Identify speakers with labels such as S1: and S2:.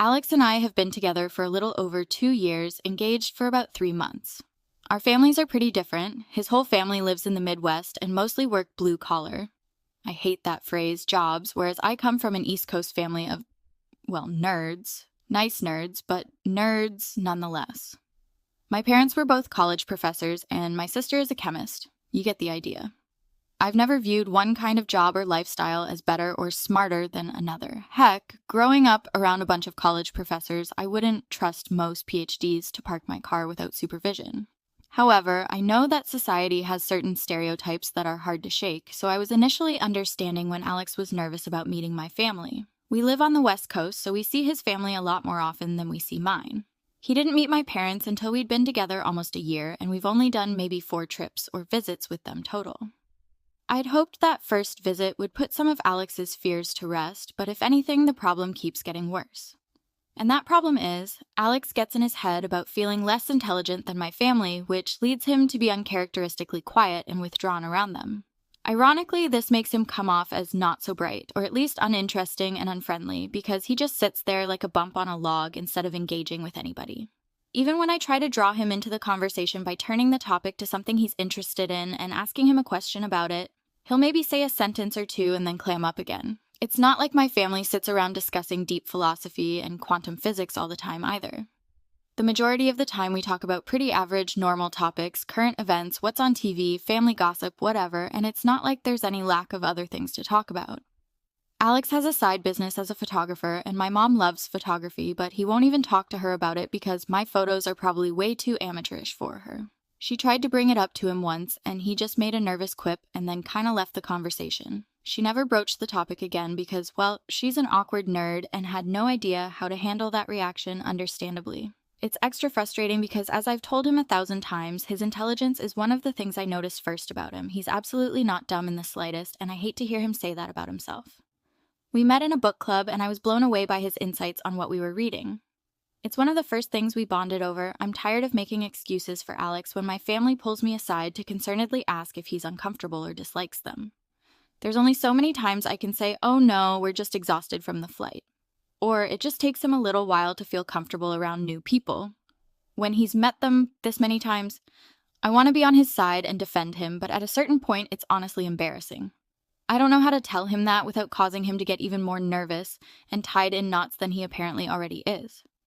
S1: Alex and I have been together for a little over 2 years, engaged for about 3 months. Our families are pretty different. His whole family lives in the Midwest and mostly work blue collar. I hate that phrase, jobs, whereas I come from an East Coast family of, well, nerds. Nice nerds, but nerds nonetheless. My parents were both college professors, and my sister is a chemist. You get the idea. I've never viewed one kind of job or lifestyle as better or smarter than another. Heck, growing up around a bunch of college professors, I wouldn't trust most PhDs to park my car without supervision. However, I know that society has certain stereotypes that are hard to shake, so I was initially understanding when Alex was nervous about meeting my family. We live on the West Coast, so we see his family a lot more often than we see mine. He didn't meet my parents until we'd been together almost a year, and we've only done maybe 4 trips or visits with them total. I'd hoped that first visit would put some of Alex's fears to rest, but if anything, the problem keeps getting worse. And that problem is, Alex gets in his head about feeling less intelligent than my family, which leads him to be uncharacteristically quiet and withdrawn around them. Ironically, this makes him come off as not so bright, or at least uninteresting and unfriendly, because he just sits there like a bump on a log instead of engaging with anybody. Even when I try to draw him into the conversation by turning the topic to something he's interested in and asking him a question about it, he'll maybe say a sentence or two and then clam up again. It's not like my family sits around discussing deep philosophy and quantum physics all the time either. The majority of the time we talk about pretty average, normal topics, current events, what's on TV, family gossip, whatever, and it's not like there's any lack of other things to talk about. Alex has a side business as a photographer, and my mom loves photography, but he won't even talk to her about it because my photos are probably way too amateurish for her. She tried to bring it up to him once, and he just made a nervous quip and then kinda left the conversation. She never broached the topic again because, well, she's an awkward nerd and had no idea how to handle that reaction understandably. It's extra frustrating because, as I've told him 1,000 times, his intelligence is one of the things I notice first about him. He's absolutely not dumb in the slightest, and I hate to hear him say that about himself. We met in a book club, and I was blown away by his insights on what we were reading. It's one of the first things we bonded over. I'm tired of making excuses for Alex when my family pulls me aside to concernedly ask if he's uncomfortable or dislikes them. There's only so many times I can say, oh no, we're just exhausted from the flight. Or it just takes him a little while to feel comfortable around new people. When he's met them this many times, I want to be on his side and defend him, but at a certain point, it's honestly embarrassing. I don't know how to tell him that without causing him to get even more nervous and tied in knots than he apparently already is.